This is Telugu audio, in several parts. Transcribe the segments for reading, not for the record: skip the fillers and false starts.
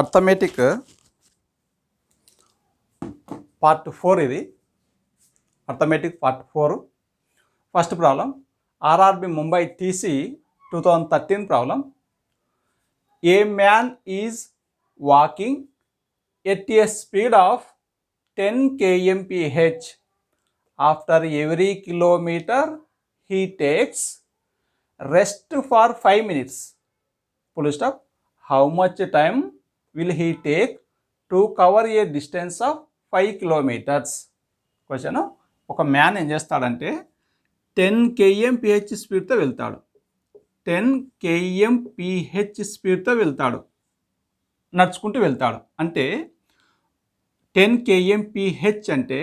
అర్థమెటిక్ పార్ట్ 4 ఇది. Arithmetic part 4. First problem RRB Mumbai TC 2013 problem. A man is walking at a speed of 10 kmph. After every kilometer he takes rest for 5 minutes. Full stop. How much time will he take to cover a distance of 5 kilometers? Question, ఒక మ్యాన్ ఏం చేస్తాడంటే 10 kmph స్పీడ్తో వెళ్తాడు. 10 kmph స్పీడ్తో వెళ్తాడు, నడుచుకుంటూ వెళ్తాడు. అంటే 10 kmph అంటే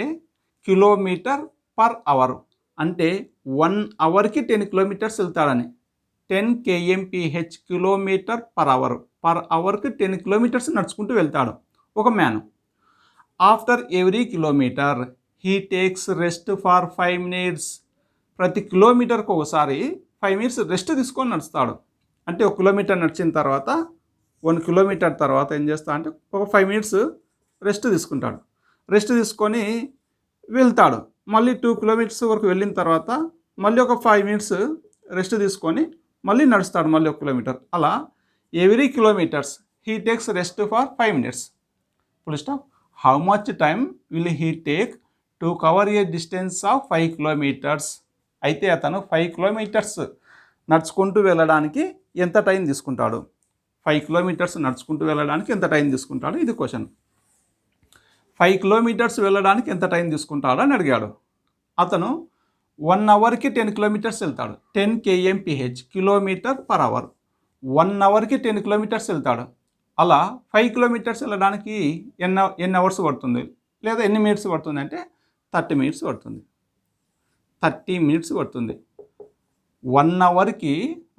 కిలోమీటర్ పర్ అవర్, అంటే 1 అవర్కి 10 కిలోమీటర్స్ వెళ్తాడని. 10 kmph kilometre per hour, per అవర్కి 10 కిలోమీటర్స్ నడుచుకుంటూ వెళ్తాడు ఒక man. After every kilometre he takes rest for 5 minutes. ప్రతి కిలోమీటర్కి ఒకసారి 5 minutes రెస్ట్ తీసుకొని నడుస్తాడు. అంటే 1 కిలోమీటర్ నడిచిన తర్వాత 1 కిలోమీటర్ తర్వాత ఏం చేస్తా అంటే ఒక 5 minutes రెస్ట్ తీసుకుంటాడు. రెస్ట్ తీసుకొని వెళ్తాడు. మళ్ళీ 2 kilometers వరకు వెళ్ళిన తర్వాత మళ్ళీ ఒక 5 minutes రెస్ట్ తీసుకొని మళ్ళీ నడుస్తాడు మళ్ళీ 1 kilometer. అలా every kilometres he takes rest for 5 minutes. Full stop. How much time will he take to cover a distance of 5 kilometers. అయితే అతను 5 kilometers నడుచుకుంటూ వెళ్ళడానికి ఎంత టైం తీసుకుంటాడు? 5 kilometers నడుచుకుంటూ వెళ్ళడానికి ఎంత టైం తీసుకుంటాడు? ఇది క్వశ్చన్. 5 kilometers వెళ్ళడానికి ఎంత టైం తీసుకుంటాడు అని అడిగాడు. అతను 1 అవర్కి 10 kilometers వెళ్తాడు. 10 kmph కిలోమీటర్ పర్ అవర్. 1 అవర్కి 10 kilometers వెళ్తాడు. అలా 5 kilometers వెళ్ళడానికి ఎన్ని అవర్స్ పడుతుంది, లేదా ఎన్ని మినిట్స్ పడుతుంది అంటే 30 minutes పడుతుంది. 30 minutes పడుతుంది. 1 అవర్కి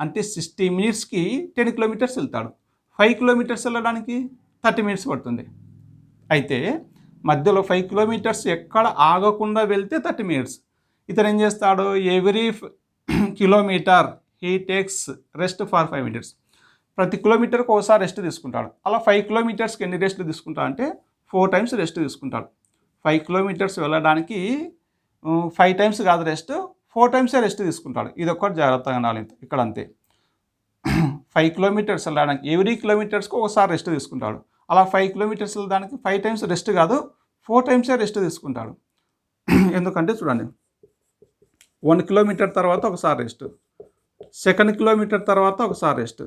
అంటే 60 minutesకి 10 kilometers వెళ్తాడు. 5 kilometers వెళ్ళడానికి 30 minutes పడుతుంది. అయితే మధ్యలో 5 kilometers ఎక్కడ ఆగకుండా వెళ్తే 30 minutes. ఇతను ఏం చేస్తాడు? Every kilometre he takes rest for 5 minutes. ప్రతి కిలోమీటర్కి ఒకసారి రెస్ట్ తీసుకుంటాడు. అలా 5 kilometersకి ఎన్ని రెస్ట్ తీసుకుంటాడు అంటే 4 times రెస్ట్ తీసుకుంటాడు. 5 kilometers వెళ్ళడానికి 5 times కాదు రెస్ట్, 4 times రెస్ట్ తీసుకుంటాడు. ఇది ఒక్కటి జాగ్రత్తగా అనాలి ఇక్కడ. అంతే. 5 kilometers వెళ్ళడానికి ఎవ్రీ కిలోమీటర్స్కి ఒకసారి రెస్ట్ తీసుకుంటాడు. అలా 5 kilometers వెళ్ళడానికి 5 times రెస్ట్ కాదు, 4 times రెస్ట్ తీసుకుంటాడు. ఎందుకంటే చూడండి, 1 kilometer తర్వాత ఒకసారి రెస్ట్, 2nd kilometer తర్వాత ఒకసారి రెస్ట్,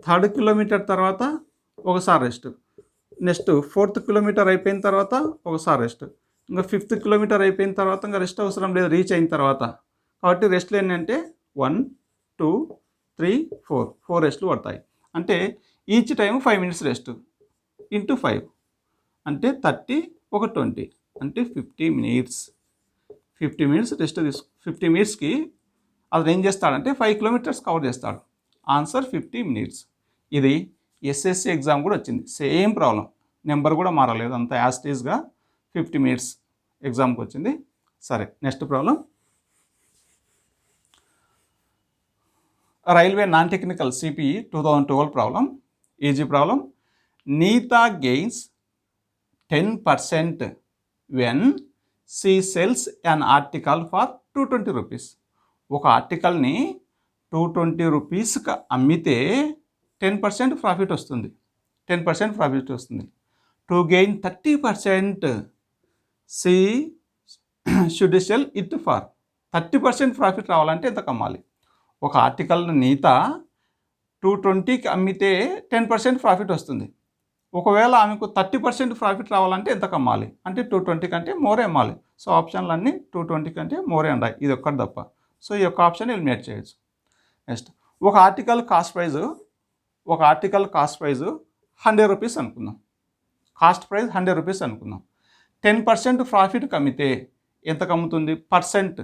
3rd kilometer తర్వాత ఒకసారి రెస్ట్, నెక్స్ట్ 4th kilometer అయిపోయిన తర్వాత ఒకసారి రెస్ట్, ఇంకా 5th kilometer అయిపోయిన తర్వాత ఇంకా రెస్ట్ అవసరం లేదు రీచ్ అయిన తర్వాత. కాబట్టి రెస్ట్లు ఏంటంటే 1 2 3 4 రెస్ట్లు పడతాయి. అంటే each time 5 minutes rest into 5 అంటే 30 ఒక 20 అంటే 50 minutes. 50 minutes రెస్ట్ 50 minutesకి అది ఏం చేస్తాడంటే 5 kilometers కవర్ చేస్తాడు. Answer 50 minutes. ఇది ఎస్ఎస్సి ఎగ్జామ్ కూడా వచ్చింది, సేమ్ ప్రాబ్లం, నెంబర్ కూడా మారలేదు, అంత యాస్టీస్గా 50 minutes ఎగ్జామ్కి వచ్చింది. సరే, next problem. Railway non technical CPE 2012 problem. Easy problem. Neeta gains 10% when she sells an article for 220 rupees. ఒక ఆర్టికల్ని 220 రూపీస్కి అమ్మితే 10% ప్రాఫిట్ వస్తుంది. 10% ప్రాఫిట్ వస్తుంది. To gain 30% she should sell it for. 30% profit రావాలంటే ఎంత కమ్మాలి? ఒక ఆర్టికల్ని నీత 220కి అమ్మితే 10% ప్రాఫిట్ వస్తుంది. ఒకవేళ ఆమెకు 30% ప్రాఫిట్ రావాలంటే ఎంత కమ్మాలి అంటే 220 కంటే మోరే అమ్మాలి. సో ఆప్షన్లన్నీ 220 కంటే మోరే ఉన్నాయి, ఇది ఒక్కటి తప్ప. సో ఈ యొక్క ఆప్షన్ ఎలిమినేట్ చేయొచ్చు. నెక్స్ట్, ఒక ఆర్టికల్ కాస్ట్ ప్రైజ్ 100 rupees అనుకుందాం. కాస్ట్ ప్రైస్ 100 rupees అనుకుందాం. 10% ప్రాఫిట్ కమ్మితే ఎంత కమ్ముతుంది? పర్సెంట్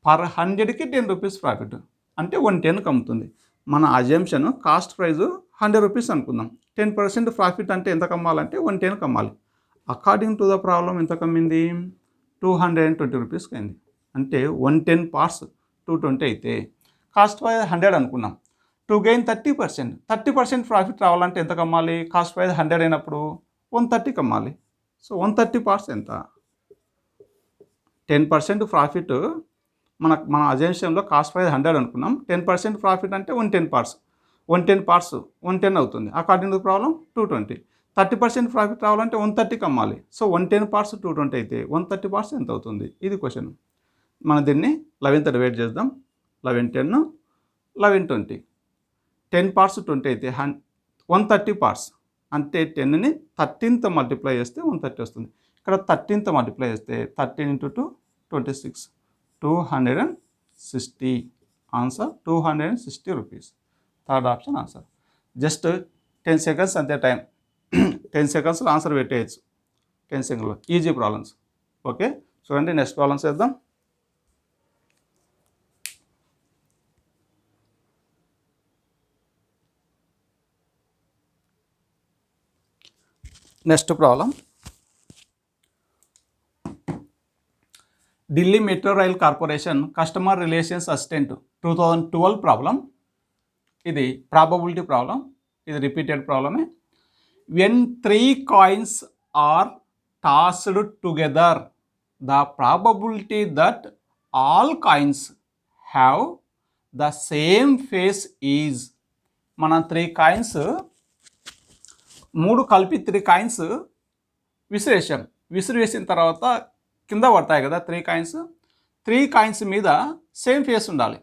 పర్ 100కి 10 rupees ప్రాఫిట్ అంటే 110 కమ్ముతుంది. మన అజంప్షన్ కాస్ట్ ప్రైజ్ 100 rupees అనుకుందాం. 10% ప్రాఫిట్ అంటే ఎంత కమ్మాలంటే 110 కమ్మాలి. అకార్డింగ్ టు ద ప్రాబ్లం ఎంత కమ్మింది? 220 rupees అయింది. అంటే 110 parts 220 అయితే కాస్ట్ ప్రైజ్ 100 అనుకున్నాం. To gain 30%. 30% ప్రాఫిట్ రావాలంటే ఎంత కమ్మాలి? కాస్ట్ ప్రైస్ 100 అయినప్పుడు 130 కమ్మాలి. సో 130 పార్ట్స్ ఎంత? 10% ప్రాఫిట్ మన అజంప్షన్లో కాస్ట్ ప్రైస్ 100 అనుకున్నాం. 10% ప్రాఫిట్ అంటే 110 పార్ట్స్. 110 పార్ట్స్ 110 అవుతుంది. According to problem 220. 30% ప్రాఫిట్ రావాలంటే 130 కమ్మాలి. సో 110 పార్ట్స్ 220 అయితే 130 పార్ట్స్ ఎంత అవుతుంది? ఇది క్వశ్చన్. మనం దీన్ని 11th డివైడ్ చేద్దాం. 11 10 11 20. 10 పార్ట్స్ 20 అయితే 130 పార్ట్స్ అంటే 10ని 13th మల్టిప్లై చేస్తే 130 వస్తుంది. ఇక్కడ 13th మల్టిప్లై చేస్తే 13 × 2 26. 260. Answer 260 rupees. Third option answer. Just 10 seconds అంతే టైం. 10 సెకండ్స్లో ఆన్సర్ పెట్టేయచ్చు. 10 సెకండ్లో ఈజీ ప్రాబ్లమ్స్. ఓకే, చూడండి నెక్స్ట్ ప్రాబ్లమ్స్ చేద్దాం. Next problem, Delhi metro rail corporation customer relations assistant 2012 problem. ఇది ప్రాబబిలిటీ ప్రాబ్లం. ఇది రిపీటెడ్ ప్రాబ్లమే. When 3 coins are tossed together the probability that all coins have the same face is. మనం 3 coins, 3 కలిపి 3 coins విసిరేసాం. విసిరేసిన తర్వాత కింద పడతాయి కదా 3 coins. 3 coins మీద సేమ్ ఫేస్ ఉండాలి.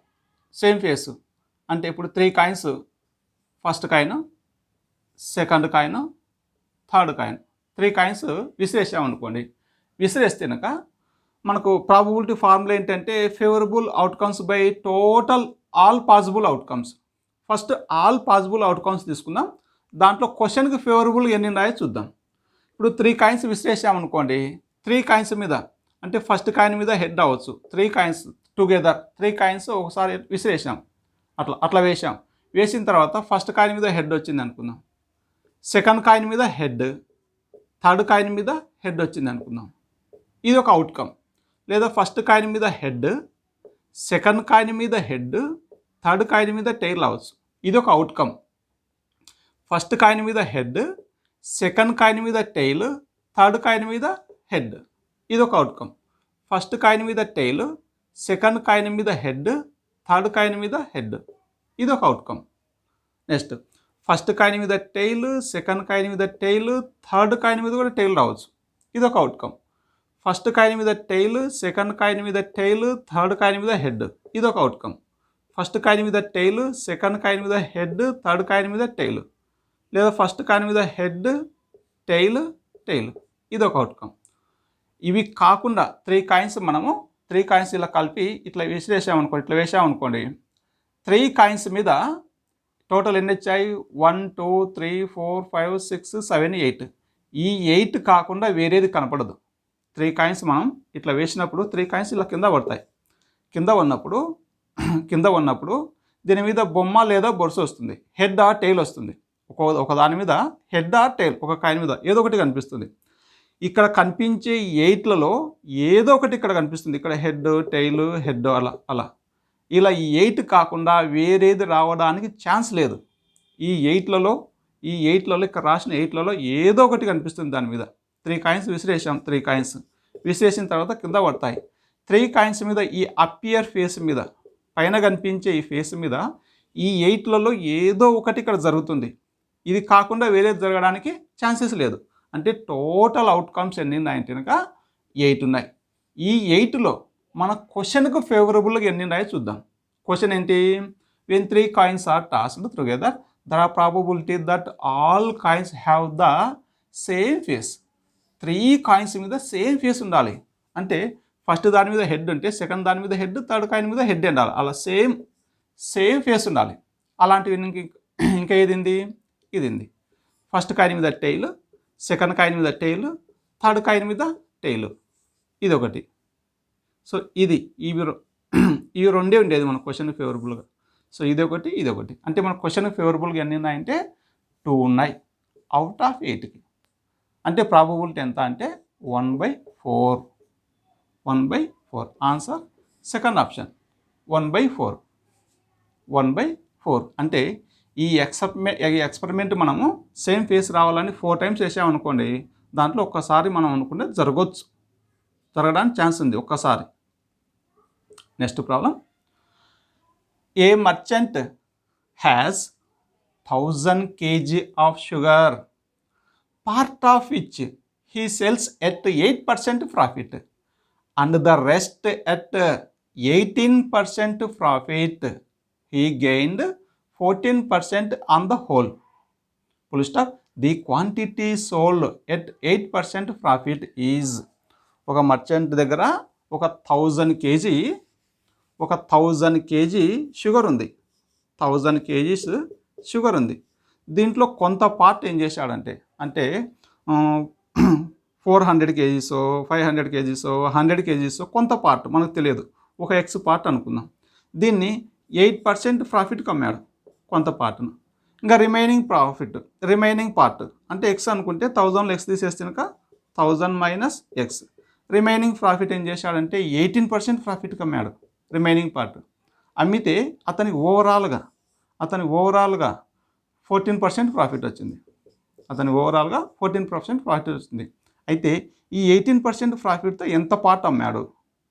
సేమ్ ఫేస్ అంటే ఇప్పుడు 3 coins, first coin, second coin, third coin, 3 coins విసిరేసామనుకోండి. విసిరేస్తే కనుక మనకు ప్రాబబిలిటీ ఫార్ములా ఏంటంటే favourable outcomes by total all possible outcomes. First all possible outcomes తీసుకుందాం. దాంట్లో క్వశ్చన్కి ఫేవరబుల్ ఎన్ని ఉన్నాయో చూద్దాం. ఇప్పుడు 3 coins విసిరేసామనుకోండి. 3 coins మీద అంటే ఫస్ట్ కాయిన్ మీద హెడ్ అవ్వచ్చు. 3 coins టుగెదర్, 3 coins ఒకసారి విసిరేసాం, అట్లా వేసాం. వేసిన తర్వాత ఫస్ట్ కాయిన్ మీద హెడ్ వచ్చింది అనుకుందాం. సెకండ్ కాయిన్ మీద హెడ్, థర్డ్ కాయిన్ మీద హెడ్ వచ్చింది అనుకుందాం. ఇది ఒక అవుట్కమ్. లేదా ఫస్ట్ కాయిన్ మీద హెడ్, సెకండ్ కాయిన్ మీద హెడ్, థర్డ్ కాయిన్ మీద టైల్ అవ్వచ్చు. ఇది ఒక అవుట్కమ్. ఫస్ట్ కాయిన్ మీద హెడ్, సెకండ్ కాయిన్ మీద టైల్, థర్డ్ కాయిన్ మీద హెడ్. ఇది ఒక అవుట్కమ్. ఫస్ట్ కాయిన్ మీద టైల్, సెకండ్ కాయిన్ మీద హెడ్, థర్డ్ కాయిన్ మీద హెడ్. ఇది ఒక అవుట్కమ్. నెక్స్ట్ ఫస్ట్ కాయిన్ మీద టైల్, సెకండ్ కాయిన్ మీద టైల్, థర్డ్ కాయిన్ మీద కూడా టైల్ రావచ్చు. ఇది ఒక అవుట్కమ్. ఫస్ట్ కాయిన్ మీద టైల్, సెకండ్ కాయిన్ మీద టైల్, థర్డ్ కాయిన్ మీద హెడ్. ఇది ఒక అవుట్కమ్. ఫస్ట్ కాయిన్ మీద టైల్, సెకండ్ కాయిన్ మీద హెడ్, థర్డ్ కాయిన్ మీద టైల్. లేదా ఫస్ట్ కాయిన్ మీద హెడ్, టైల్, టైల్. ఇది ఒక అవుట్కమ్. ఇవి కాకుండా 3 coins, మనము 3 coins ఇలా కలిపి ఇట్లా వేసామనుకోండి. 3 coins మీద టోటల్ ఎన్ని వచ్చాయి? 1 2 3 4 5 6 7 8. ఈ 8 కాకుండా వేరేది కనపడదు. 3 coins మనం ఇట్లా వేసినప్పుడు 3 coins ఇలా కింద పడతాయి. కింద ఉన్నప్పుడు దీని మీద బొమ్మ లేదా బొరుసు వస్తుంది. హెడ్ ఆర్ టైల్ వస్తుంది. ఒక దాని మీద హెడ్ ఆర్ టైల్, ఒక కాయిన్ మీద ఏదో ఒకటి కనిపిస్తుంది. ఇక్కడ కనిపించే 8లలో ఏదో ఒకటి ఇక్కడ కనిపిస్తుంది. ఇక్కడ హెడ్, టైల్, హెడ్, అలా ఇలా ఈ 8 కాకుండా వేరేది రావడానికి ఛాన్స్ లేదు. ఈ 8లలో ఇక్కడ రాసిన 8లలో ఏదో ఒకటి కనిపిస్తుంది దాని మీద. 3 coins విసిరేసాం. 3 coins విసిరేసిన తర్వాత కింద పడతాయి. 3 coins మీద ఈ అపియర్ ఫేస్ మీద, పైన కనిపించే ఈ ఫేస్ మీద ఈ 8లలో ఏదో ఒకటి ఇక్కడ జరుగుతుంది. ఇది కాకుండా వేరేది జరగడానికి ఛాన్సెస్ లేదు. అంటే టోటల్ అవుట్కమ్స్ ఎన్ని ఉన్నాయంటే కనుక 8 ఉన్నాయి. ఈ 8లో మన క్వశ్చన్కు ఫేవరబుల్గా ఎన్ని ఉన్నాయో చూద్దాం. క్వశ్చన్ ఏంటి? When 3 coins are tossed together the probability that all coins have the same face. 3 coins మీద సేమ్ ఫేస్ ఉండాలి. అంటే ఫస్ట్ దాని మీద హెడ్ ఉంటే సెకండ్ దాని మీద హెడ్, థర్డ్ కాయిన్ మీద హెడ్ ఉండాలి. అలా సేమ్ ఫేస్ ఉండాలి. అలాంటివి ఇంకా ఇది ఉంది. ఫస్ట్ కాయిన్ మీద టైల్, సెకండ్ కాయిన్ మీద టైల్, థర్డ్ కాయిన్ మీద టైల్. ఇది ఒకటి. సో ఇవి రెండే ఉండేది మన క్వశ్చన్ ఫేవరబుల్గా. సో ఇది ఒకటి. అంటే మన క్వశ్చన్ ఫేవరబుల్గా ఎన్ని ఉన్నాయంటే 2 ఉన్నాయి అవుట్ ఆఫ్ 8కి. అంటే ప్రాబబిలిటీ ఎంత అంటే 1/4. 1/4 ఆన్సర్ సెకండ్ ఆప్షన్. 1/4. 4 అంటే ఈ ఎక్స్పెరిమెంట్ మనము సేమ్ ఫేస్ రావాలని 4 టైమ్స్ చేసామనుకోండి, దాంట్లో ఒక్కసారి మనం అనుకుంటే జరగడానికి ఛాన్స్ ఉంది ఒక్కసారి. Next problem. A merchant has 1000 kg of sugar, part of which he sells at 8% profit and the rest at 18% profit. He gained 14% on the whole. Full stop. The quantity sold at 8% profit is. ఒక మర్చెంట్ దగ్గర ఒక 1000 kg షుగర్ ఉంది. 1000 kgs షుగర్ ఉంది. దీంట్లో కొంత పార్ట్ ఏం చేశాడంటే, అంటే 400 kgs 500 kgs 100 kgs కొంత పార్ట్ మనకు తెలియదు, ఒక ఎక్స్ పార్ట్ అనుకుందాం. దీన్ని 8% ప్రాఫిట్కి అమ్మాడు కొంత పార్ట్ను. ఇంకా రిమైనింగ్ పార్ట్ అంటే ఎక్స్ అనుకుంటే 1000లో ఎక్స్ తీసేస్తే కనుక 1000 మైనస్ ఎక్స్. రిమైనింగ్ ప్రాఫిట్ ఏం చేశాడంటే 18% ప్రాఫిట్కి అమ్మాడు రిమైనింగ్ పార్ట్. అమ్మితే అతనికి ఓవరాల్గా 14% ప్రాఫిట్ వచ్చింది. 14% ప్రాఫిట్ వచ్చింది. అయితే ఈ 18% ప్రాఫిట్తో ఎంత పార్ట్ అమ్మాడు?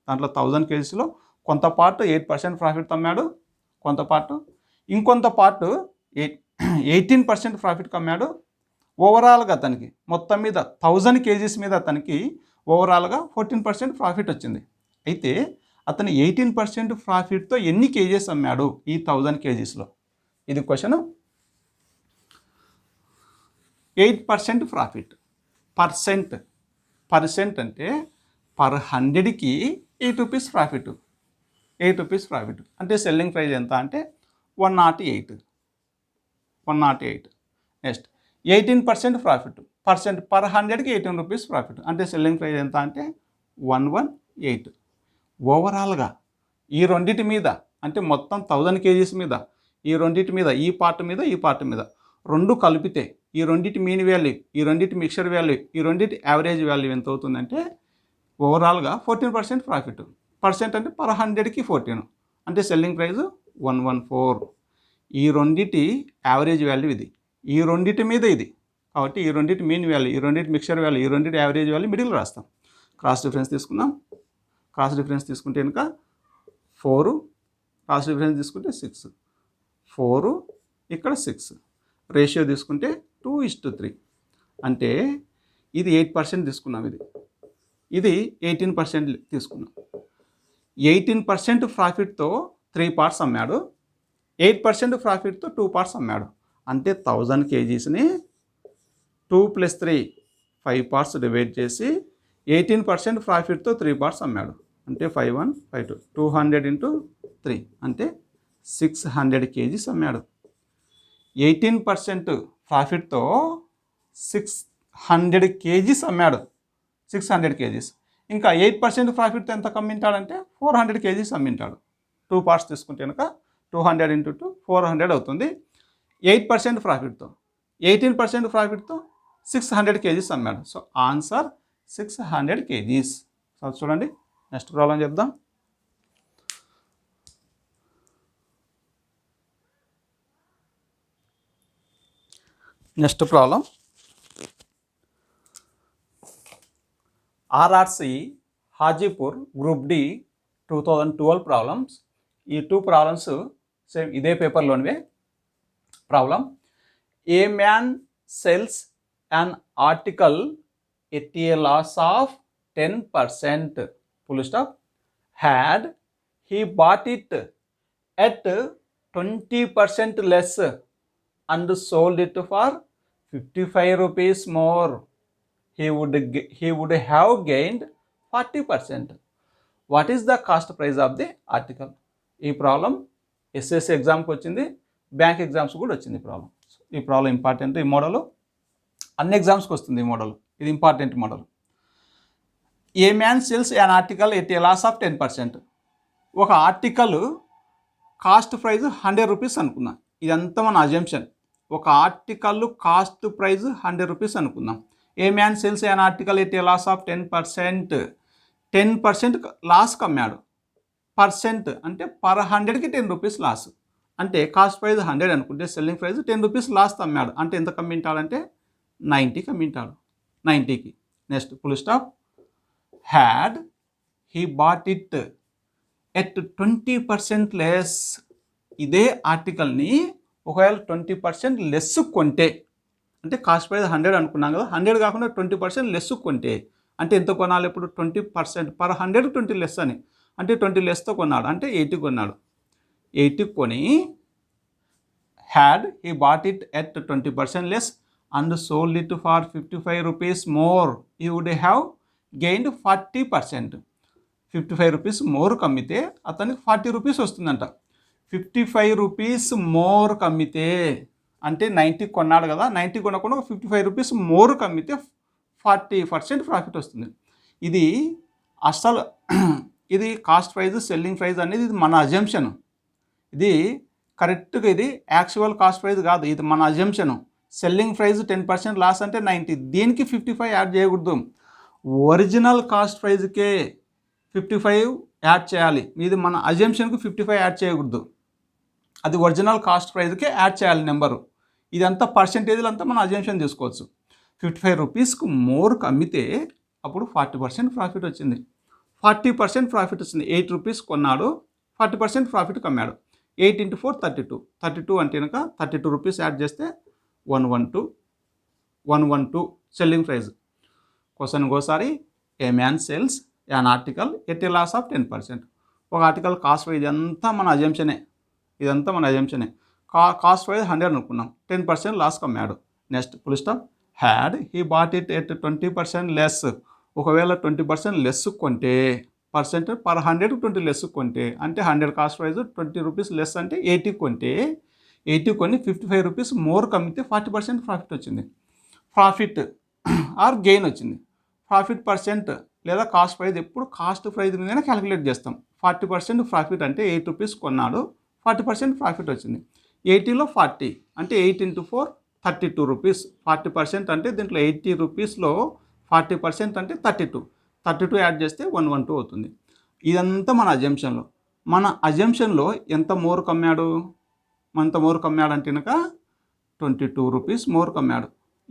దాంట్లో 1000 kgsలో కొంత పార్ట్ 8% ప్రాఫిట్తో అమ్మాడు, కొంత పార్ట్ ఇంకొంత పార్ట్ 18% ప్రాఫిట్కి అమ్మాడు. ఓవరాల్గా అతనికి మొత్తం మీద 1000 kgs మీద అతనికి ఓవరాల్గా 14% ప్రాఫిట్ వచ్చింది. అయితే అతను 18% ప్రాఫిట్తో ఎన్ని కేజీస్ అమ్మాడు ఈ 1000 kgsలో? ఇది క్వశ్చన్. 8% ప్రాఫిట్. పర్సెంట్ అంటే పర్ 100కి 8 రూపీస్ ప్రాఫిట్. 8 రూపీస్ ప్రాఫిట్ అంటే సెల్లింగ్ ప్రైస్ ఎంత అంటే 108. Next 18% profit. పర్సెంట్ పర్ 100కి 18 రూపీస్ ప్రాఫిట్ అంటే సెల్లింగ్ ప్రైస్ ఎంత అంటే 118. ఓవరాల్గా ఈ రెండింటి మీద అంటే మొత్తం 1000 kgs మీద ఈ రెండింటి మీద ఈ పార్ట్ మీద రెండు కలిపితే ఈ రెండింటి మీన్ వాల్యూ, ఈ రెండింటి మిక్చర్ వాల్యూ, ఈ రెండింటి యావరేజ్ వాల్యూ ఎంత అవుతుందంటే ఓవరాల్గా 14% ప్రాఫిట్. పర్సెంట్ అంటే పర్ 100కి 14 అంటే సెల్లింగ్ ప్రైస్ 114. ఈ రెండింటి యావరేజ్ వాల్యూ ఇది, ఈ రెండింటి మీద ఇది. కాబట్టి ఈ రెండింటి మీన్ వాల్యూ, ఈ రెండింటి మిక్చర్ వాల్యూ, ఈ రెండింటి యావరేజ్ వాల్యూ మిడిల్ రాస్తాం. క్రాస్ డిఫరెన్స్ తీసుకుందాం. క్రాస్ డిఫరెన్స్ తీసుకుంటే కనుక 4, క్రాస్ డిఫరెన్స్ తీసుకుంటే 6, 4 ఇక్కడ 6. రేషియో తీసుకుంటే 2:3. అంటే ఇది 8% తీసుకున్నాం, ఇది 18% తీసుకున్నాం. 18% ప్రాఫిట్తో 3 పార్ట్స్ అమ్మాడు, 8% ప్రాఫిట్తో 2 పార్ట్స్ అమ్మాడు. అంటే 1000 kgsని 2 + 3 5 పార్ట్స్ డివైడ్ చేసి 18% ప్రాఫిట్తో 3 పార్ట్స్ అమ్మాడు. అంటే 5 1 5 2 200 × 3 అంటే 600 kgs అమ్మాడు. 18% ప్రాఫిట్తో 600 kgs అమ్మాడు. 600 kgs. ఇంకా 8% ప్రాఫిట్తో ఎంత అమ్మింటాడంటే 400 kgs అమ్మింటాడు. 2 పార్ట్స్ తీసుకుంటే కనుక 200 × 2 400 అవుతుంది. 8% ప్రాఫిట్తో 18% ప్రాఫిట్తో 600 kgs అమ్మాడు. So answer 600 kgs. సో చూడండి, నెక్స్ట్ ప్రాబ్లం చెప్దాం. Next problem. RRC Hajipur group D 2012 problems. ఈ 2 ప్రాబ్లమ్స్ సేమ్ ఇదే పేపర్లోనివే. Problem. A man sells an article at a loss of 10%, full stop, had he bought it at 20% less and sold it for 55 rupees more, he would have gained 40%. What is the cost price of the article? ఈ ప్రాబ్లం ఎస్ఎస్సి ఎగ్జామ్కి వచ్చింది, బ్యాంక్ ఎగ్జామ్స్ కూడా వచ్చింది. ఈ ప్రాబ్లం ఇంపార్టెంట్. ఈ మోడల్ అన్ని ఎగ్జామ్స్కి వస్తుంది. ఈ మోడల్ ఇది important model. A man sells an article at a loss of 10%. ఒక ఆర్టికల్ కాస్ట్ ప్రైస్ 100 రూపీస్ అనుకుందాం. ఇదంతా మన అజంప్షన్. ఒక ఆర్టికల్ కాస్ట్ ప్రైస్ 100 రూపీస్ అనుకుందాం. A man sells an article at a loss of 10%. 10% లాస్కి అమ్మాడు. పర్సెంట్ అంటే పర్ 100కి 10 రూపీస్ లాస్. అంటే కాస్ట్ ప్రైస్ 100 అనుకుంటే సెల్లింగ్ ప్రైస్ 10 రూపీస్ లాస్ట్ అమ్మాడు అంటే ఎంత కమ్మింటాడంటే 90కి అమ్మింటాడు 90కి. Next full stop. Had he bought it at 20% less. ఇదే ఆర్టికల్ని ఒకవేళ 20% లెస్ కొంటే, అంటే కాస్ట్ ప్రైస్ 100 అనుకున్నాం కదా, 100 కాకుండా 20% లెస్ కొంటే అంటే ఎంత కొనాలి ఇప్పుడు 20% పర్ 100 20 లెస్ అని, అంటే 20 లెస్తో కొన్నాడు అంటే 80 కొన్నాడు. 80 కొని had he bought it at 20% less and sold it for 55 rupees more he would have gained 40%. 55 rupees more కమ్మితే అతనికి 40 రూపీస్ వస్తుందంట. 55 రూపీస్ మోర్ కమ్మితే అంటే 90 కొన్నాడు కదా, 90 కొనకుండా 55 రూపీస్ మోర్ కమ్మితే 40% ప్రాఫిట్ వస్తుంది. ఇది అసలు ఇది కాస్ట్ ప్రైజ్ సెల్లింగ్ ప్రైజ్ అనేది ఇది మన అజంప్షన్. ఇది కరెక్ట్గా ఇది యాక్చువల్ కాస్ట్ ప్రైజ్ కాదు, ఇది మన అజంప్షను. సెల్లింగ్ ప్రైజ్ 10% లాస్ అంటే 90, దీనికి 55 యాడ్ చేయకూడదు. ఒరిజినల్ కాస్ట్ ప్రైజ్కే 55 యాడ్ చేయాలి. ఇది మన అజంప్షన్కి 55 యాడ్ చేయకూడదు, అది ఒరిజినల్ కాస్ట్ ప్రైజ్కే యాడ్ చేయాలి నెంబరు. ఇదంతా పర్సెంటేజ్లు అంతా మన అజంప్షన్ తీసుకోవచ్చు. 55 రూపీస్కి మోర్కి అమ్మితే అప్పుడు 40% ప్రాఫిట్ వచ్చింది. 40% ప్రాఫిట్ వచ్చింది. 8 రూపీస్ కొన్నాడు, 40% ప్రాఫిట్కి అమ్మాడు. 8 × 4 32. 32 అంటే కనుక 32 రూపీస్ యాడ్ చేస్తే 112 సెల్లింగ్ ప్రైజ్. క్వశ్చన్ ఇంకోసారి, a man sells an article at a loss of 10%. ఒక ఆర్టికల్ కాస్ట్ ప్రైజ్ ఇదంతా మన అజంప్షనే, ఇదంతా మన అజంప్షనే. కాస్ట్ ప్రైజ్ 100 అనుకున్నాం, 10% లాస్కి అమ్మాడు. Next full stop. Had he bought it at 20% less. ఒకవేళ 20% లెస్ కొంటే, పర్సెంట్ పర్ 100 20 లెస్ కొంటే అంటే 100 కాస్ట్ ప్రైజ్ 20 రూపీస్ లెస్ అంటే 80 కొంటే, 80 కొని 55 రూపీస్ మోర్ కమ్మితే 40% ప్రాఫిట్ వచ్చింది. ప్రాఫిట్ ఆర్ గెయిన్ వచ్చింది. ప్రాఫిట్ పర్సెంట్ లేదా కాస్ట్ ప్రైజ్ ఎప్పుడు కాస్ట్ ప్రైజ్ మీదనే క్యాలిక్యులేట్ చేస్తాం. 40% ప్రాఫిట్ అంటే 8 రూపీస్ కొన్నాడు, 40% ప్రాఫిట్ వచ్చింది. 80లో 40 అంటే 8 × 4 32 రూపీస్. 40% అంటే దీంట్లో 80 రూపీస్లో 40% అంటే 32 యాడ్ చేస్తే 112 అవుతుంది. ఇదంతా మన అజంప్షన్లో. మన అజంప్షన్లో ఎంత మోర్ కమ్మాడు, ఎంత మోర్ కమ్మాడు అంటే కనుక 22 రూపీస్ మోర్ కమ్మాడు.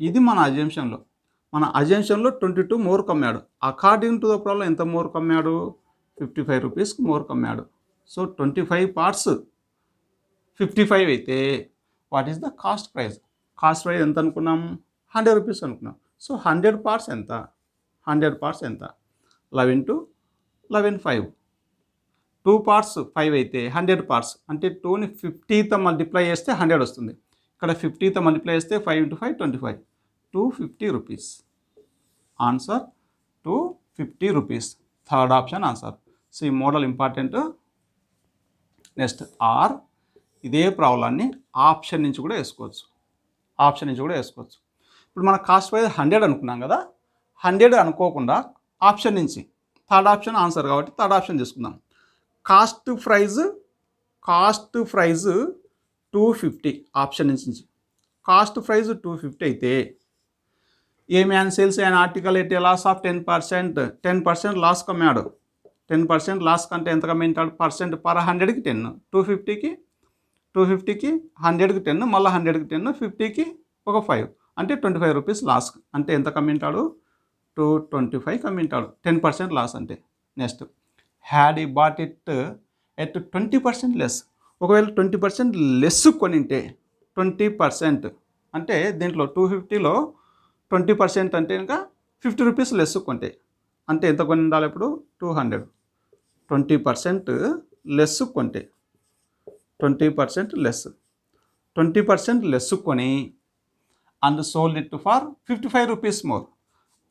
ఇది మన అజంప్షన్లో. మన అజంప్షన్లో 22 మోర్ కమ్మాడు. అకార్డింగ్ టు ద ప్రాబ్లం ఎంత మోర్ కమ్మాడు, 55 రూపీస్కి మోర్ కమ్మాడు. సో 25 పార్ట్స్ 55 అయితే what is the cost price? Cost price ఎంత అనుకున్నాం, 100 రూపీస్ అనుకున్నాం. సో 100 పార్ట్స్ ఎంత, 100 పార్ట్స్ ఎంత, 11 × 11 5. 2 పార్ట్స్ 5 అయితే 100 పార్ట్స్ అంటే 2ని 50తో మల్టిప్లై చేస్తే 100 వస్తుంది. ఇక్కడ 50తో మల్టిప్లై చేస్తే 5 × 5 25, 250 rupees. Answer 250 rupees. Third option answer. So ఈ మోడల్ ఇంపార్టెంట్. Next or. ఇదే ప్రాబ్లాన్ని ఆప్షన్ నుంచి కూడా వేసుకోవచ్చు, ఆప్షన్ నుంచి కూడా వేసుకోవచ్చు. ఇప్పుడు మన కాస్ట్ ప్రైజ్ 100 అనుకున్నాం కదా, 100 అనుకోకుండా ఆప్షన్ నుంచి థర్డ్ ఆప్షన్ ఆన్సర్ కాబట్టి థర్డ్ ఆప్షన్ తీసుకుందాం. కాస్ట్ ప్రైజ్ 250 ఆప్షన్ నుంచి. కాస్ట్ ప్రైజ్ 250 అయితే a man sells and article at a loss of 10% loss కమ్మాడు. 10% లాస్ కంటే ఎంత కమ్మింటాడు, పర్సెంట్ పర్ 100కి 10. 250కి 100కి 10, మళ్ళీ 100కి 10, 50కి ఒక 5 అంటే 25 రూపీస్ లాస్. అంటే ఎంత కమ్మింటాడు, 225 కమ్మింటాడు. 10% లాస్ అంటే. Next had he bought it at 20% less. ఒకవేళ 20% లెస్ కొనింటే, 20% అంటే దీంట్లో 250లో 20% అంటే ఇంకా 50 రూపీస్ లెస్ కొంటే అంటే ఎంత కొని ఉండాలి ఇప్పుడు, 200. 20% లెస్ కొంటే, 20% లెస్ కొని and sold it for 55 rupees more.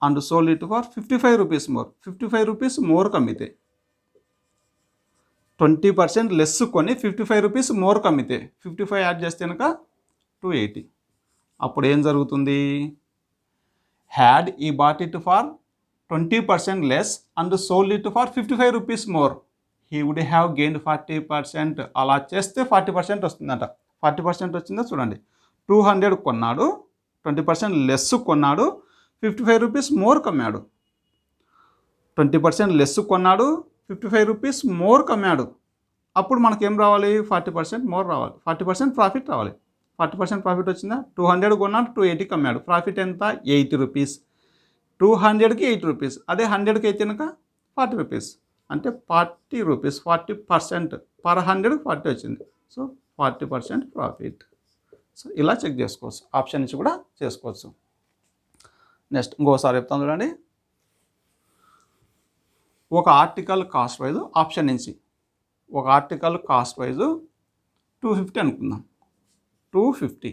55 rupees more కమ్మితే, 20% లెస్ కొని 55 రూపీస్ మోర్ కమ్మితే 55 యాడ్ చేస్తే కనుక 280. అప్పుడు ఏం జరుగుతుంది, had he bought it for 20% less and sold it for 55 rupees more he would have gained 40%. అలా చేస్తే 40% వస్తుందంట. 40% వచ్చిందో చూడండి. 200 కొన్నాడు, 20% లెస్ కొన్నాడు, 55 రూపీస్ మోర్ కమ్మాడు. 20% లెస్ కొన్నాడు, 55 రూపీస్ మోర్ కమ్మాడు. అప్పుడు మనకేం రావాలి, 40% మోర్ రావాలి, 40% ప్రాఫిట్ రావాలి. 40% ప్రాఫిట్ వచ్చిందా, 200 కొన్నాడు, 280కి అమ్మాడు, ప్రాఫిట్ ఎంత, 80 రూపీస్. 200కి 80 రూపీస్, అదే 100కి అయితే కనుక 40 రూపీస్, అంటే 40 రూపీస్, 40% పర్ 100 40 వచ్చింది. So 40% profit. సో ఇలా చెక్ చేసుకోవచ్చు, ఆప్షన్ నుంచి కూడా చేసుకోవచ్చు. నెక్స్ట్ ఇంకోసారి చెప్తాను చూడండి. ఒక ఆర్టికల్ కాస్ట్ వైజ్ ఆప్షన్ నుంచి, ఒక ఆర్టికల్ కాస్ట్ వైజ్ 250 అనుకుందాం. 250.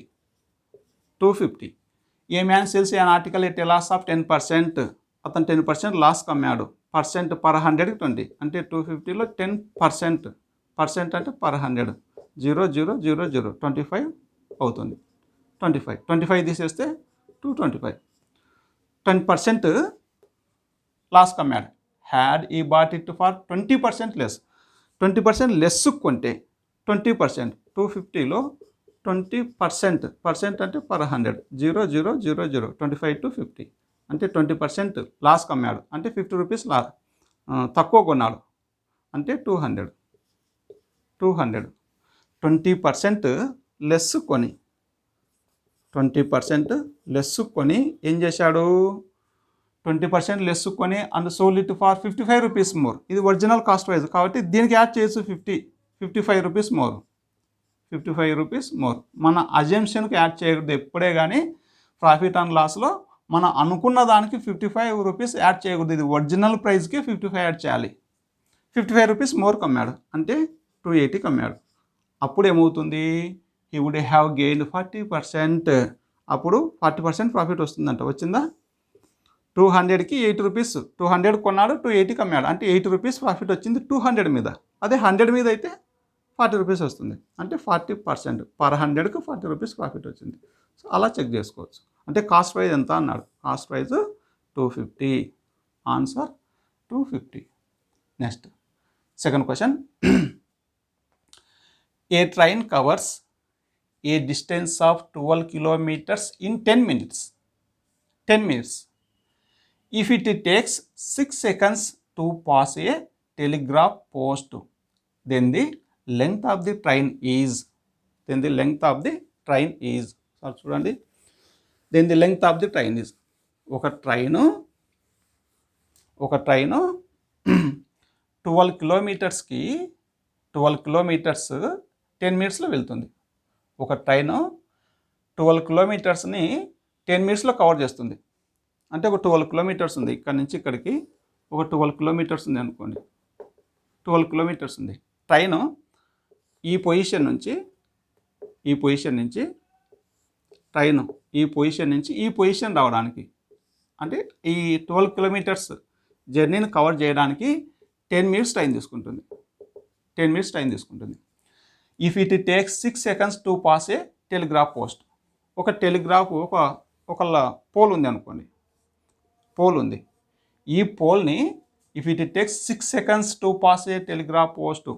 A man sells an article at a loss of 10%. అతను 10% లాస్కి అమ్మాడు. పర్సెంట్ పర్ 100కి 20, అంటే 250లో 10%, పర్సెంట్ అంటే పర్ 100, 0.000 25 అవుతుంది. 25 తీసేస్తే 225. 10% లాస్కి అమ్మాడు. Had he bought it for 20% less. 20% less కొంటే 20%, 250లో 20%, పర్సెంట్ అంటే పర్ 100, 0.000 25 to 50, అంటే 20% లాస్కి అమ్మాడు, అంటే 50 రూపీస్ తక్కువ కొన్నాడు, అంటే 200. 20% లెస్ కొని, 20% లెస్ కొని ఏం చేశాడు, 20% లెస్ కొని and sold it for 55 rupees more. ఇది ఒరిజినల్ కాస్ట్ వైజ్ కాబట్టి దీనికి యాడ్ చేయొచ్చు 55 రూపీస్ మోర్. 55 rupees more. మన అజంప్షన్కి యాడ్ చేయకూడదు ఎప్పుడే కానీ. ప్రాఫిట్ అండ్ లాస్లో మనం అనుకున్న దానికి 55 రూపీస్ యాడ్ చేయకూడదు. ఇది ఒరిజినల్ ప్రైస్కి 55 యాడ్ చేయాలి. 55 రూపీస్ మోర్ కమ్మాడు, అంటే 280 కమ్మాడు. అప్పుడు ఏమవుతుంది, హీ వుడ్ హ్యావ్ గెయిన్డ్ 40%. అప్పుడు 40% ప్రాఫిట్ వస్తుందంట. వచ్చిందా, 200కి 80 రూపీస్, 200 కొన్నాడు, 280కి అమ్మాడు, అంటే 80 రూపీస్ ప్రాఫిట్ వచ్చింది 200 మీద. అదే 100 మీద అయితే 40 రూపీస్ వస్తుంది, అంటే 40%, పర్ 100కి 40 రూపీస్ ప్రాఫిట్ వచ్చింది. సో అలా చెక్ చేసుకోవచ్చు. అంటే కాస్ట్ ప్రైస్ ఎంత అన్నాడు, cost price 250, answer 250. Next second question. A train covers a distance of 12 kilometers in 10 minutes. If it takes 6 seconds to pass a telegraph post, then the length of the train is. చూడండి, then the length of the train is. ఒక ట్రైను 12 కిలోమీటర్స్కి 12 కిలోమీటర్స్ 10 మినిట్స్లో వెళ్తుంది. ఒక ట్రైను 12 కిలోమీటర్స్ని 10 మినిట్స్లో కవర్ చేస్తుంది. అంటే ఒక 12 కిలోమీటర్స్ ఉంది, ఇక్కడ నుంచి ఇక్కడికి ఒక 12 కిలోమీటర్స్ ఉంది అనుకోండి. 12 కిలోమీటర్స్ ఉంది. ట్రైను ఈ పొజిషన్ నుంచి ట్రైను ఈ పొజిషన్ రావడానికి, అంటే ఈ 12 కిలోమీటర్స్ జర్నీని కవర్ చేయడానికి 10 మినిట్స్ టైం తీసుకుంటుంది. If it takes 6 seconds to pass a telegraph post. ఒక టెలిగ్రాఫ్ ఒక పోల్ ఉంది అనుకోండి, ఈ పోల్ని if it takes 6 seconds to pass a telegraph post,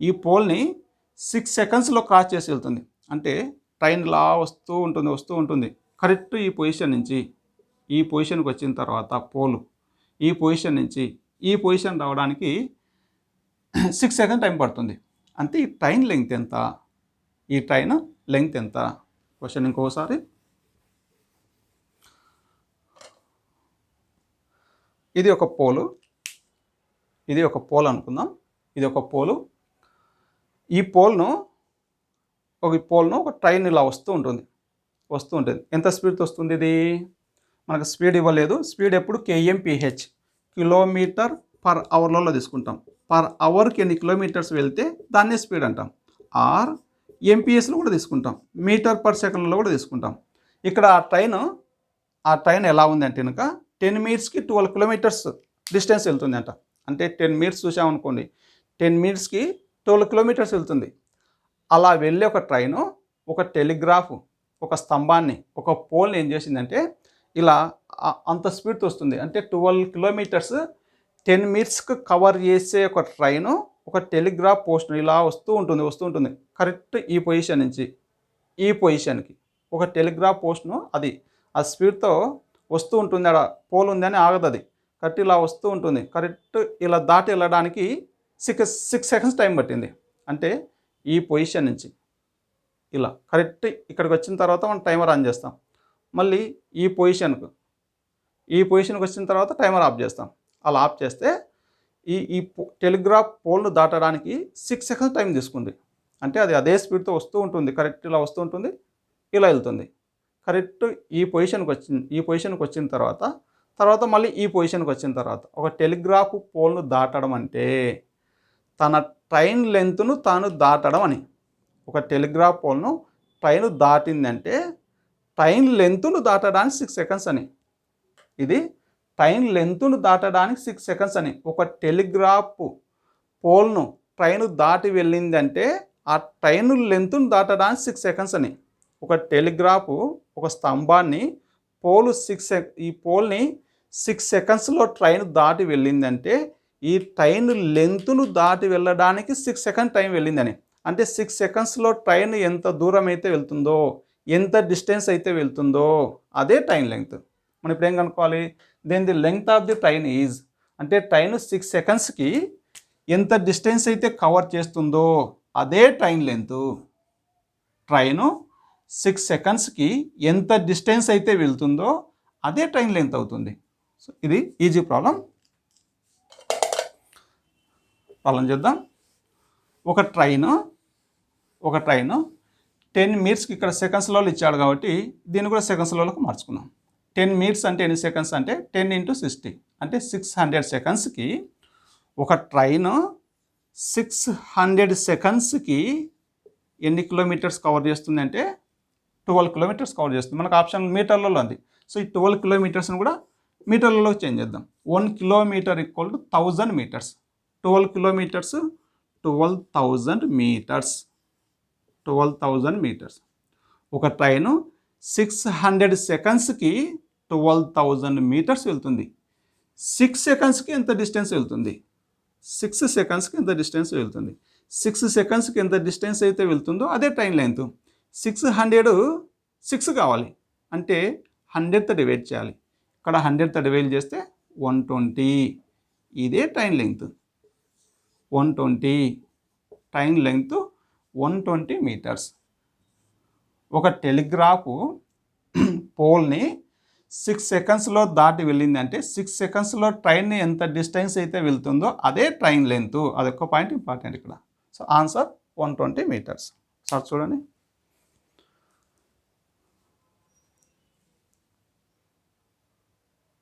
ఈ పోల్ని 6 secondsలో క్రాస్ చేసి వెళ్తుంది. అంటే ట్రైన్ ఇలా వస్తూ ఉంటుంది కరెక్ట్ ఈ పొజిషన్కి వచ్చిన తర్వాత పోలు ఈ పొజిషన్ నుంచి ఈ పొజిషన్ రావడానికి 6 seconds టైం పడుతుంది. అంటే ఈ ట్రైన్ లెంగ్త్ ఎంత, క్వశ్చన్ ఇంకోసారి. ఇది ఒక పోల్ అనుకుందాం. ఇది ఒక పోలు. ఈ పోల్ను ఒక ట్రైన్ ఇలా వస్తూ ఉంటుంది. ఎంత స్పీడ్తో వస్తుంది ఇది, మనకు స్పీడ్ ఇవ్వలేదు. స్పీడ్ ఎప్పుడు kmph, కిలోమీటర్ పర్ అవర్లలో తీసుకుంటాం. పర్ అవర్కి ఎన్ని కిలోమీటర్స్ వెళ్తే దాన్నే స్పీడ్ అంటాం. ఆర్ ఎంపీఎస్లో కూడా తీసుకుంటాం, మీటర్ పర్ సెకండ్లో కూడా తీసుకుంటాం. ఇక్కడ ఆ ట్రైన్ ఎలా ఉందంటే కనుక 10 మినిట్స్కి 12 kilometers డిస్టెన్స్ వెళ్తుంది అంట. అంటే 10 మినిట్స్ చూసామనుకోండి, 10 మినిట్స్కి 12 kilometers వెళ్తుంది. అలా వెళ్ళే ఒక ట్రైను ఒక టెలిగ్రాఫ్ ఒక స్తంభాన్ని ఒక పోల్ని ఏం చేసిందంటే ఇలా అంత స్పీడ్తో వస్తుంది. అంటే 12 kilometers 10 మినిట్స్కి కవర్ చేసే ఒక ట్రైను ఒక టెలిగ్రాఫ్ పోస్ట్ ఇలా వస్తూ ఉంటుంది కరెక్ట్ ఈ పొజిషన్ నుంచి ఈ పొజిషన్కి. ఒక టెలిగ్రాఫ్ పోస్ట్ను అది ఆ స్పీడ్తో వస్తూ ఉంటుంది. అక్కడ పోల్ ఉందని ఆగదు, అది కరెక్ట్ ఇలా వస్తూ ఉంటుంది. కరెక్ట్ ఇలా దాటి వెళ్ళడానికి 6 seconds టైం పట్టింది. అంటే ఈ పొజిషన్ నుంచి ఇలా కరెక్ట్ ఇక్కడికి వచ్చిన తర్వాత మనం టైమర్ ఆన్ చేస్తాం. మళ్ళీ ఈ పొజిషన్కి వచ్చిన తర్వాత టైమర్ ఆఫ్ చేస్తాం. అలా ఆఫ్ చేస్తే ఈ టెలిగ్రాఫ్ పోల్ను దాటడానికి 6 సెకండ్స్ టైం తీసుకుంది. అంటే అది అదే స్పీడ్తో వస్తూ ఉంటుంది. కరెక్ట్ ఇలా వస్తూ ఉంటుంది, ఇలా వెళ్తుంది. కరెక్ట్ ఈ పొజిషన్కి వచ్చిన తర్వాత మళ్ళీ ఈ పొజిషన్కి వచ్చిన తర్వాత ఒక టెలిగ్రాఫ్ పోల్ను దాటడం అంటే తన ట్రైన్ లెంత్ను తాను దాటడం అని. ఒక టెలిగ్రాఫ్ పోల్ను ట్రైన్ దాటిందంటే ట్రైన్ లెంత్ను దాటడానికి 6 సెకండ్స్ అని. ఇది ట్రైన్ లెంత్ను దాటడానికి 6 సెకండ్స్ అని. ఒక టెలిగ్రాఫ్ పోల్ను ట్రైన్ దాటి వెళ్ళిందంటే ఆ ట్రైన్ లెంత్ను దాటడానికి 6 సెకండ్స్ అని. ఒక టెలిగ్రాఫ్ ఒక స్తంభాన్ని ఈ పోల్ని 6 సెకండ్స్లో ట్రైన్ దాటి వెళ్ళిందంటే ఈ ట్రైన్ లెంత్ను దాటి వెళ్ళడానికి 6 సెకండ్ టైం వెళ్ళిందని. అంటే 6 సెకండ్స్లో ట్రైన్ ఎంత దూరం అయితే వెళ్తుందో, ఎంత డిస్టెన్స్ అయితే వెళ్తుందో అదే ట్రైన్ లెంగ్త్. మనం ఇప్పుడు ఏం కనుక్కోవాలి? Then the length of the train is, అంటే ట్రైన్ 6 సెకండ్స్కి ఎంత డిస్టెన్స్ అయితే కవర్ చేస్తుందో అదే ట్రైన్ లెంత్. ట్రైను 6 సెకండ్స్కి ఎంత డిస్టెన్స్ అయితే వెళ్తుందో అదే ట్రైన్ లెంత్ అవుతుంది. సో ఇది ఈజీ ప్రాబ్లం చేద్దాం. ఒక ట్రైన్ 10 మినిట్స్కి ఇక్కడ సెకండ్స్లో ఇచ్చాడు కాబట్టి దీన్ని కూడా సెకండ్స్లోకి మార్చుకున్నాం. 10 మినిట్స్ అంటే ఎన్ని సెకండ్స్ అంటే 10 × 60 అంటే 600 సెకండ్స్కి ఒక ట్రైన్ 600 సెకండ్స్కి ఎన్ని కిలోమీటర్స్ కవర్ చేస్తుంది అంటే 12 కిలోమీటర్స్ కవర్ చేస్తుంది. మనకు ఆప్షన్ మీటర్లలో ఉంది. సో ఈ 12 కిలోమీటర్స్ని కూడా మీటర్లలో చేంజ్ చేద్దాం. 1 kilometre = 1000 metres. 12 kilometres 12,000 metres. 12,000 metres. ఒక ట్రైను 600 సెకండ్స్కి 12,000 మీటర్స్ వెళ్తుంది. 6 సెకండ్స్కి ఎంత డిస్టెన్స్ వెళ్తుంది? 6 సెకండ్స్కి ఎంత డిస్టెన్స్ వెళ్తుంది? 6 సెకండ్స్కి ఎంత డిస్టెన్స్ అయితే వెళ్తుందో అదే ట్రైన్ లెంత్. 6 కావాలి అంటే 100తో డివైడ్ చేయాలి. ఇక్కడ 100తో డివైడ్ చేస్తే 120. ఇదే train length. 120 train length 120 metres. ఒక టెలిగ్రాఫ్ పోల్ని 6 సెకండ్స్లో దాటి వెళ్ళిందంటే 6 సెకండ్స్లో ట్రైన్ ఎంత డిస్టెన్స్ అయితే వెళ్తుందో అదే ట్రైన్ లెంత్. అదొక పాయింట్ ఇంపార్టెంట్ ఇక్కడ. So answer 120 metres. సార్ చూడండి.